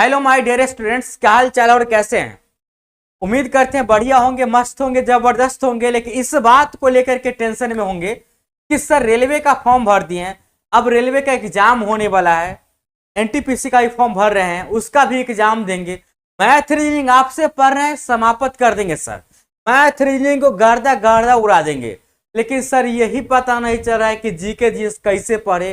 Hello my dear students, क्या हाल चाल और कैसे हैं। उम्मीद करते हैं बढ़िया होंगे, मस्त होंगे, जबरदस्त होंगे। लेकिन इस बात को लेकर के टेंशन में होंगे कि सर रेलवे का फॉर्म भर दिए हैं, अब रेलवे का एग्जाम होने वाला है, एनटीपीसी का भी फॉर्म भर रहे हैं, उसका भी एग्जाम देंगे। मैथ रीजनिंग आपसे पढ़ रहे हैं, समाप्त कर देंगे सर। मैथ रीजनिंग को गर्दा गर्दा उड़ा देंगे। लेकिन सर यही पता नहीं चल रहा है कि जीके जीएस कैसे पढ़े,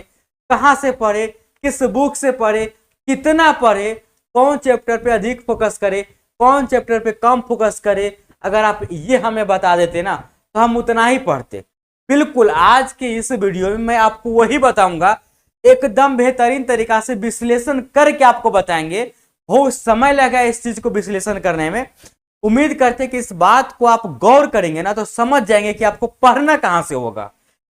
कहाँ से पढ़े, किस बुक से पढ़े, कितना पढ़े, कौन चैप्टर पे अधिक फोकस करे, कौन चैप्टर पे कम फोकस करे। अगर आप ये हमें बता देते ना तो हम उतना ही पढ़ते। बिल्कुल आज के इस वीडियो में मैं आपको वही बताऊंगा, एकदम बेहतरीन तरीका से विश्लेषण करके आपको बताएंगे। बहुत समय लगा इस चीज को विश्लेषण करने में। उम्मीद करते हैं कि इस बात को आप गौर करेंगे ना तो समझ जाएंगे कि आपको पढ़ना कहां से होगा।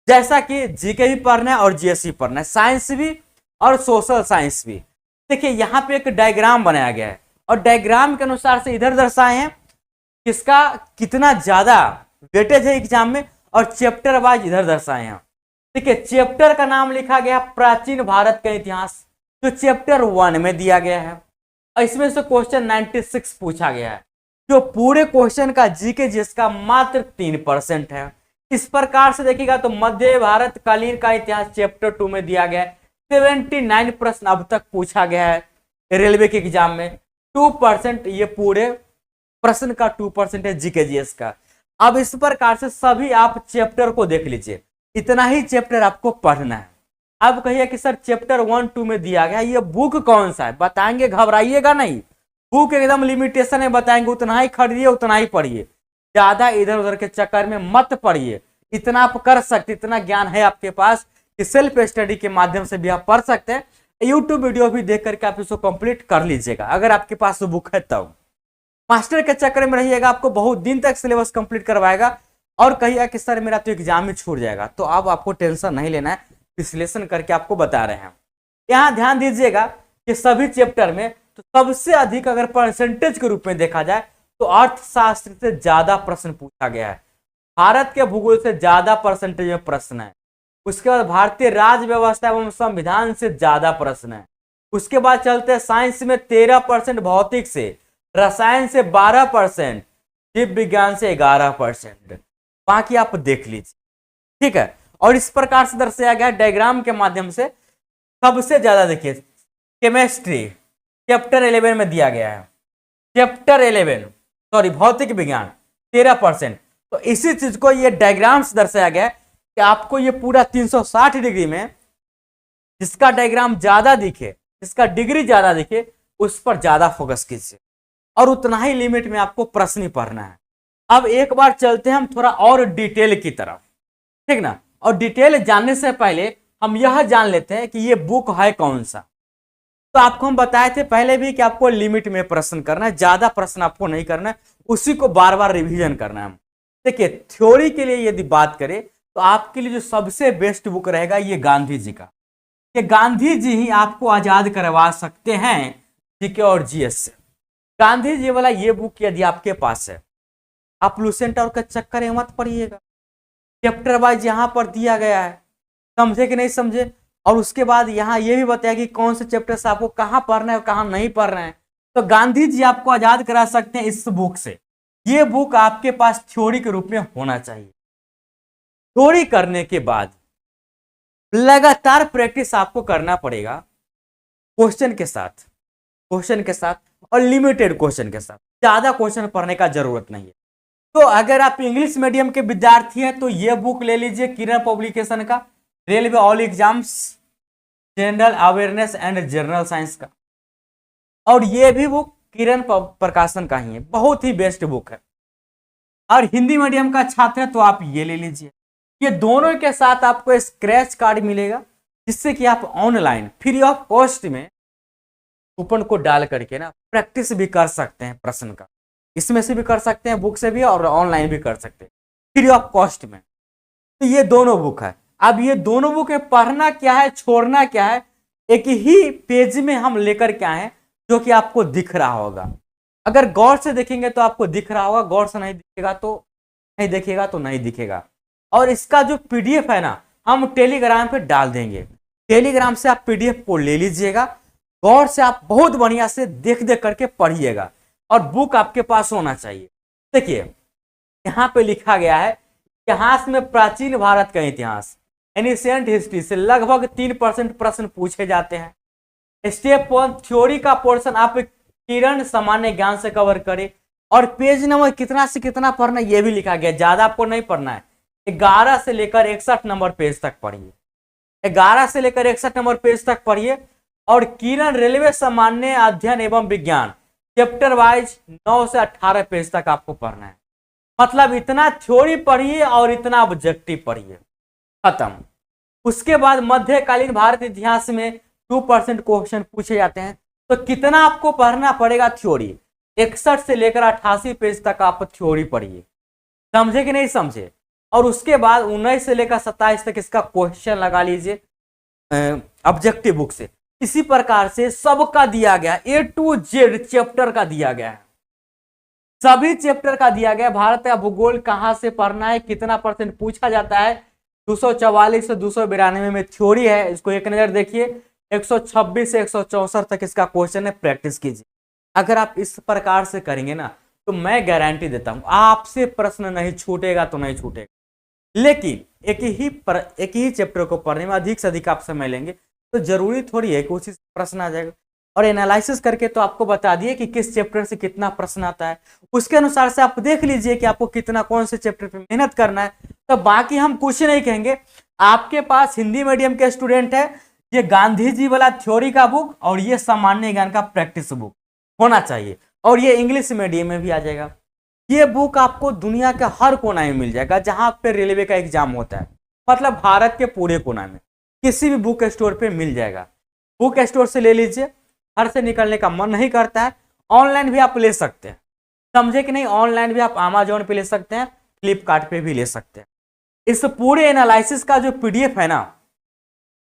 जैसा कि जीके भी पढ़ना है और जीएस भी पढ़ना है, साइंस भी और सोशल साइंस भी। देखिए यहाँ पे एक डायग्राम बनाया गया है और डायग्राम के अनुसार से इधर दर्शाए हैं किसका कितना ज्यादा वेटेज है एग्जाम में, और चैप्टर वाइज इधर दर्शाए हैं। देखिए चैप्टर का नाम लिखा गया प्राचीन भारत का इतिहास, जो चैप्टर 1 में दिया गया है और इसमें से क्वेश्चन 96 पूछा गया है, जो पूरे क्वेश्चन का जीके जिसका मात्र 3% है। इस प्रकार से देखिएगा तो मध्य भारत कालीन का इतिहास चैप्टर 2 में दिया गया है। 79 प्रश्न अब तक पूछा गया है रेलवे के एग्जाम में। 2% ये पूरे प्रश्न का 2% है जीके जीएस का। अब इस प्रकार से सभी आप चैप्टर को देख लीजिए, इतना ही चैप्टर आपको पढ़ना है। अब कहिए कि सर चैप्टर 1, 2 में दिया गया, ये बुक कौन सा है बताएंगे, घबराइएगा नहीं। बुक एकदम लिमिटेशन है, बताएंगे उतना ही खरीदिए, उतना ही पढ़िए, ज्यादा इधर उधर के चक्कर में मत पढ़िए। इतना आप कर सकते, इतना ज्ञान है आपके पास कि सेल्फ स्टडी के माध्यम से भी आप पढ़ सकते हैं। यूट्यूब वीडियो भी देख करके आप इसको कंप्लीट कर लीजिएगा अगर आपके पास बुक है तब। मास्टर के चक्कर में रहिएगा, आपको बहुत दिन तक सिलेबस कंप्लीट करवाएगा। और कहिएगा कि सर मेरा तो एग्जाम ही छूट जाएगा, तो अब आपको टेंशन नहीं लेना है, विश्लेषण करके आपको बता रहे हैं। यहाँ ध्यान दीजिएगा कि सभी चैप्टर में तो सबसे अधिक अगर परसेंटेज के रूप में देखा जाए तो अर्थशास्त्र से ज्यादा प्रश्न पूछा गया है। भारत के भूगोल से ज्यादा परसेंटेज में प्रश्न है। उसके बाद भारतीय राज्य व्यवस्था एवं संविधान से ज्यादा प्रश्न है। उसके बाद चलते हैं साइंस में 13%, भौतिक से, रसायन से 12%, जीव विज्ञान से 11%। बाकी आप देख लीजिए, ठीक है। और इस प्रकार से दर्शाया गया डायग्राम के माध्यम से। सबसे ज्यादा देखिए केमिस्ट्री चैप्टर 11 में दिया गया है, चैप्टर 11 सॉरी भौतिक विज्ञान 13%। तो इसी चीज को ये डायग्राम से दर्शाया गया है कि आपको ये पूरा 360 डिग्री में जिसका डायग्राम ज्यादा दिखे, जिसका डिग्री ज्यादा दिखे, उस पर ज्यादा फोकस कीजिए और उतना ही लिमिट में आपको प्रश्न ही पढ़ना है। अब एक बार चलते हैं हम थोड़ा और डिटेल की तरफ, ठीक ना। और डिटेल जानने से पहले हम यह जान लेते हैं कि ये बुक है कौन सा। तो आपको हम बताए थे पहले भी कि आपको लिमिट में प्रश्न करना है, ज्यादा प्रश्न आपको नहीं करना है, उसी को बार बार रिवीजन करना है। देखिए थ्योरी के लिए यदि बात करें तो आपके लिए जो सबसे बेस्ट बुक रहेगा ये गांधी जी का। ये गांधी जी ही आपको आजाद करवा सकते हैं जीके और जीएस से। गांधी जी वाला ये बुक यदि आपके पास है, आप लूसेंट और का चक्कर में मत पढ़िएगा। चैप्टर वाइज यहाँ पर दिया गया है, समझे कि नहीं समझे। और उसके बाद यहाँ ये भी बताया कि कौन से चैप्टर से आपको कहाँ पढ़ना है और कहाँ नहीं पढ़ना है। तो गांधी जी आपको आजाद करा सकते हैं इस बुक से। ये बुक आपके पास थ्योरी के रूप में होना चाहिए। थ्योरी करने के बाद लगातार प्रैक्टिस आपको करना पड़ेगा, क्वेश्चन के साथ, क्वेश्चन के साथ और लिमिटेड क्वेश्चन के साथ। ज्यादा क्वेश्चन पढ़ने का जरूरत नहीं है। तो अगर आप इंग्लिश मीडियम के विद्यार्थी हैं तो ये बुक ले लीजिए किरण पब्लिकेशन का, railway all exams general awareness and general science का। और ये भी बुक किरण प्रकाशन का ही है, बहुत ही बेस्ट बुक है। और हिंदी मीडियम का छात्र है तो आप ये ले लीजिए। ये दोनों के साथ आपको स्क्रैच कार्ड मिलेगा, जिससे कि आप ऑनलाइन फ्री ऑफ कॉस्ट में कूपन को डाल करके ना प्रैक्टिस भी कर सकते हैं प्रश्न का। इसमें से भी कर सकते हैं, बुक से भी, और ऑनलाइन भी कर सकते हैं फ्री ऑफ कॉस्ट में। तो ये दोनों बुक है। अब ये दोनों बुक में पढ़ना क्या है, छोड़ना क्या है, एक ही पेज में हम लेकर के आए जो कि आपको दिख रहा होगा। अगर गौर से देखेंगे तो आपको दिख रहा होगा, गौर से नहीं दिखेगा तो नहीं, दिखेगा तो नहीं दिखेगा। और इसका जो पीडीएफ है ना, हम टेलीग्राम पे डाल देंगे। टेलीग्राम से आप पीडीएफ को ले लीजिएगा गौर से आप बहुत बढ़िया से देख देख करके पढ़िएगा और बुक आपके पास होना चाहिए। देखिए यहाँ पे लिखा गया है इतिहास में प्राचीन भारत का इतिहास, एनिशियंट हिस्ट्री से लगभग 3% प्रश्न पूछे जाते हैं। स्टेप 1 थ्योरी का पोर्शन आप किरण सामान्य ज्ञान से कवर करें और पेज नंबर कितना से कितना पढ़ना ये भी लिखा गया, ज्यादा आपको नहीं पढ़ना है। 11 से लेकर 61 नंबर पेज तक पढ़िए, 11 से लेकर 61 नंबर पेज तक पढ़िए। और किरण रेलवे सामान्य अध्ययन एवं विज्ञान चैप्टर वाइज 9 से 18 पेज तक आपको पढ़ना है। मतलब इतना थ्योरी पढ़िए और इतना ऑब्जेक्टिव पढ़िए, खत्म। उसके बाद मध्यकालीन भारत इतिहास में 2% क्वेश्चन पूछे जाते हैं। तो कितना आपको पढ़ना पड़ेगा थ्योरी, 61 से लेकर 88 पेज तक आप थ्योरी पढ़िए, समझे कि नहीं समझे। और उसके बाद 19 से लेकर 27 तक इसका क्वेश्चन लगा लीजिए ऑब्जेक्टिव बुक से। इसी प्रकार से सबका दिया गया A to Z चैप्टर का दिया गया है, सभी चैप्टर का दिया गया। भारत का भूगोल कहां से पढ़ना है, कितना % पूछा जाता है। 244 से 292 में थ्योरी है, इसको एक नजर देखिए। 126 से 164 तक इसका क्वेश्चन है, प्रैक्टिस कीजिए। अगर आप इस प्रकार से करेंगे ना तो मैं गारंटी देता हूं आपसे प्रश्न नहीं छूटेगा तो नहीं छूटेगा। लेकिन एक ही चैप्टर को पढ़ने में अधिक से अधिक आप समय लेंगे तो जरूरी थोड़ी है कि उसी से प्रश्न आ जाएगा। और एनालिसिस करके तो आपको बता दिए कि किस चैप्टर से कितना प्रश्न आता है, उसके अनुसार से आप देख लीजिए कि आपको कितना कौन से चैप्टर पे मेहनत करना है। तो बाकी हम कुछ नहीं कहेंगे। आपके पास हिंदी मीडियम के स्टूडेंट है, ये गांधी जी वाला थ्योरी का बुक और ये सामान्य ज्ञान का प्रैक्टिस बुक होना चाहिए। और ये इंग्लिश मीडियम में भी आ जाएगा। ये बुक आपको दुनिया के हर कोना में मिल जाएगा जहां पे रेलवे का एग्जाम होता है, मतलब भारत के पूरे कोना में किसी भी बुक स्टोर पे मिल जाएगा। बुक स्टोर से ले लीजिए, घर से निकलने का मन नहीं करता है, ऑनलाइन भी आप ले सकते हैं, समझे कि नहीं। ऑनलाइन भी आप अमेजोन पे ले सकते हैं, फ्लिपकार्ट पे भी ले सकते हैं। इस पूरे एनालिसिस का जो PDF है ना,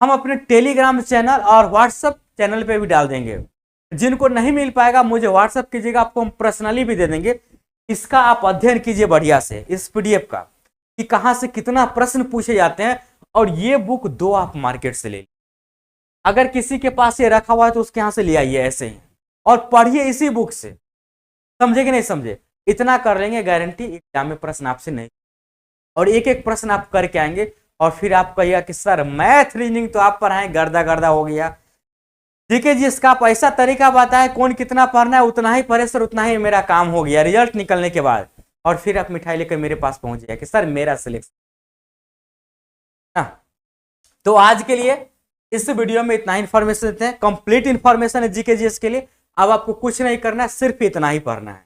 हम अपने टेलीग्राम चैनल और व्हाट्सएप चैनल पे भी डाल देंगे। जिनको नहीं मिल पाएगा मुझे व्हाट्सएप कीजिएगा, आपको हम पर्सनली भी दे देंगे। इसका आप अध्ययन कीजिए बढ़िया से, इस PDF का, कि कहां से कितना प्रश्न पूछे जाते हैं। और ये बुक 2 आप मार्केट से ले लीजिए। अगर किसी के पास ये रखा हुआ है तो उसके यहां से ले आइए ऐसे ही, और पढ़िए इसी बुक से, समझे कि नहीं समझे। इतना कर लेंगे, गारंटी एग्जाम में प्रश्न आपसे नहीं, और एक एक प्रश्न आप करके आएंगे। और फिर आप कहिएगा कि सर मैथ रीजनिंग तो आप पढ़ाए गर्दा गर्दा हो गया। ठीक है जी, इसका आप ऐसा तरीका बताए कौन कितना पढ़ना है उतना ही पढ़े सर, उतना ही मेरा काम हो गया रिजल्ट निकलने के बाद। और फिर आप मिठाई लेकर मेरे पास पहुंच जाए कि सर मेरा सिलेक्शन। तो आज के लिए इस वीडियो में इतना इन्फॉर्मेशन देते हैं, कंप्लीट इन्फॉर्मेशन है GK GS के लिए। अब आपको कुछ नहीं करना है, सिर्फ इतना ही पढ़ना है।